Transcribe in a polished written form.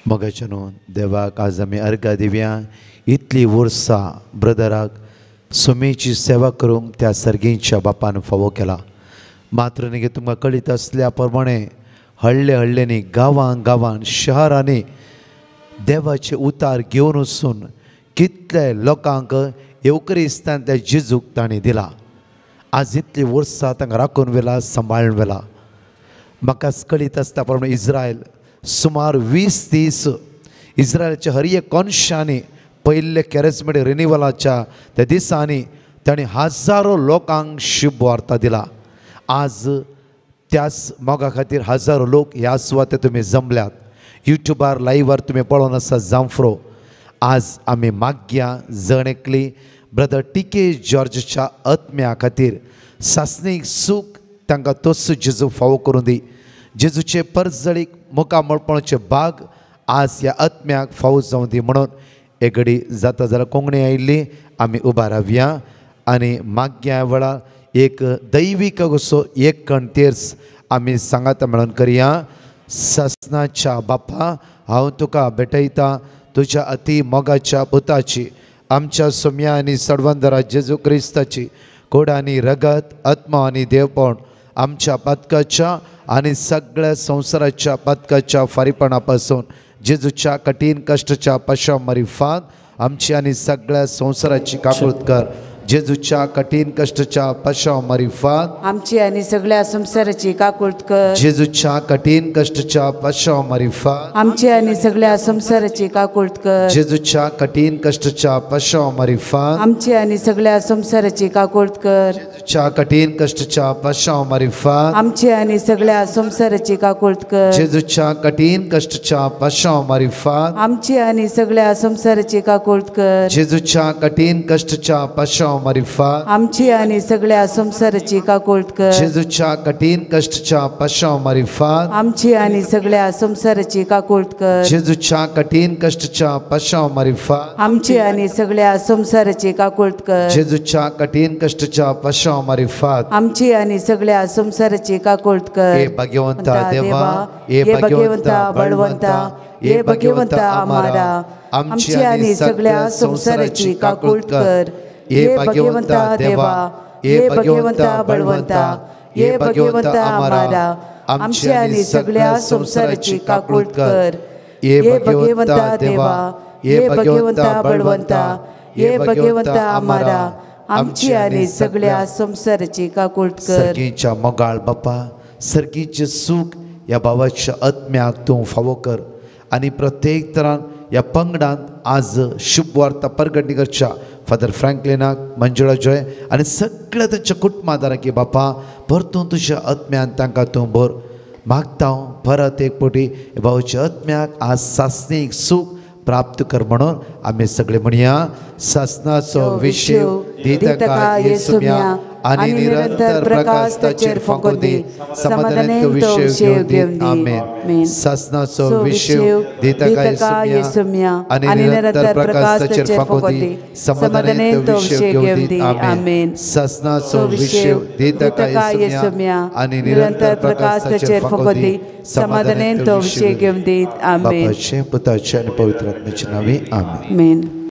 मोगाच्या न्हू देवाक आज आमी अर्घा दिवया. इतली वर्सां ब्रदराक सुमेची सेवा करूंक त्या सर्गेच्या बापान फावो केला. मात्र न्ही तुमकां कळीत आसल्या प्रमाणे हळ्ळे हळ्ळेनी गांवां शहरांनी देवाचे उतार घेवन वचून कितले लोकांक येवकरिस्तांतल्या जेजूक ताणें दिला. आज इतली वर्सां तांकां राखून व्हेला, सांबाळून व्हेला. म्हाका कळीत आसता प्रमाणे इस्रायल सुमार 20 दीस इस्रायलच्या हर एक कोनशांनी पयले कॅरिस्मेटिक रिन्युवलाच्या त्या दिसांनी ताणें हजारो लोकांक शुभ वार्ता दिला. आज त्याच मोगा खातीर हजारो लोक ह्या सुवाते तुमी जमल्यात. युट्यूबार लायव्हार तुमी पळोवन आसा जांफ्रो. आज आमी माग्या जणेकली ब्रदर टी.के. जॉर्जच्या आत्म्या खातीर सासणीक सूख तांकां तोच जेजू फावो करून दी. जेजूचे परजळीक मुखामळपणाचे भाग आज ह्या आत्म्याक फावो जावं दी म्हणून एक घडी जाता जाल्यार कोंकणी आयिल्ली आमी उबा रावया आनी माग्या वेळार एक दैवीक असो एक कण तेर्स आमी सांगाता मेळून करया. सासणाच्या बापा, हांव तुका भेटयता तुज्या अति मोगाच्या पुताची, आमच्या सोम्या आनी सडवंदरा जेजू क्रिस्ताची कूड आनी रगत, आत्मा आनी देवपण आमच्या पथकाच्या आनी सगळ्या संवसाराच्या पथकाच्या फारीपणा पासून जेजूच्या कठीण कश्टाच्या पशा मरिफात आमची आनी सगळ्या संवसाराची काकुळट कर. जेजूच्या कठीण कश्टाच्या पशा मरिफात आमची आनी सगळ्या संवसाराची काकुळट कर. जेजूच्या कठीण कश्टाच्या पशा मरिफात आमची आनी सगळ्या संवसाराची काकुळट कर. जेजूच्या कठीण कश्टाच्या पशा मरिफात आमची आनी सगळ्या संवसाराची काकुळट कर. जेजूच्या कठीण कश्टाच्या पशा मरिफात आमची आनी सगळ्या संवसाराची काकुळट कर. जेजूच्या कठीण कश्टाच्या पशा मरिफात आमची आनी सगळ्या संवसाराची काकुळट कर. जेजूच्या कठीण कश्टाच्या पशा मरिफात आमची आनी सगळ्या संवसाराची काकुळट कर. जेजूच्या कठीण कश्टाच्या पशा मरिफात आमची आनी सगळ्या संवसाराची काकुळट कर. जेजूच्या कठीण कश्टाच्या पशा मरिफात आमची आनी सगळ्या संवसाराची काकुळट कर. जेजूच्या कठीण कश्टाच्या पशा मरिफात आमची आनी सगळ्या संवसाराची काकुळट कर. हे भगवंता देवा, हे भगवंता बळवंता, हे भगवंता आमारा, आमची आनी सगळ्या संवसाराची काकुळट कर. हे भगवंता देवा, हे भगवंता बळवंता, हे भगवंता आमारा, आमची आनी सगळ्या संवसाराची काकुळट कर. हे भगवंता देवा, हे भगवंता बळवंता, हे भगवंता आमारा, आमची आनी सगळ्या संवसाराची काकुळट कर. सर्गीच्या मोगाळ बापा, सर्गीचे सूख ह्या भावाच्या आत्म्याक तूं फावो कर आनी प्रत्येक तरान ह्या पंगडांत आज शुभ वार्ता परगटणी करच्या फादर फ्रँकलिनाक, मंजुळा जॉय आनी सगळ्या तांच्या कुटुंबादारांक बापा परतून तुज्या आत्म्यान तांकां तूं भर. मागता हांव परत एक फावटी भावाच्या आत्म्याक आज सासणीक सूख प्राप्त कर म्हणून आमी सगळे म्हणया. सासणाचो विशेव दी ताका येसुम्या आनी निरंतर प्रकाश ताचेर फुंको दी. समाधानांत विशेव घेवन दी. आमेन. सासणाचो विशेव दी ताका येसुम्या आनी निरंतर प्रकाश ताचेर फुंको दी. समाधानांत विशेव घेवन दी. आमेन. सासणाचो विशेव दी ताका येसुम्या आनी निरंतर प्रकाश ताचेर फुंको दी. समाधानांत विशेव घेवन दी. आमेन. बापाचे, पुताचे आनी पवित्र आत्म्याचे नावे. आमेन.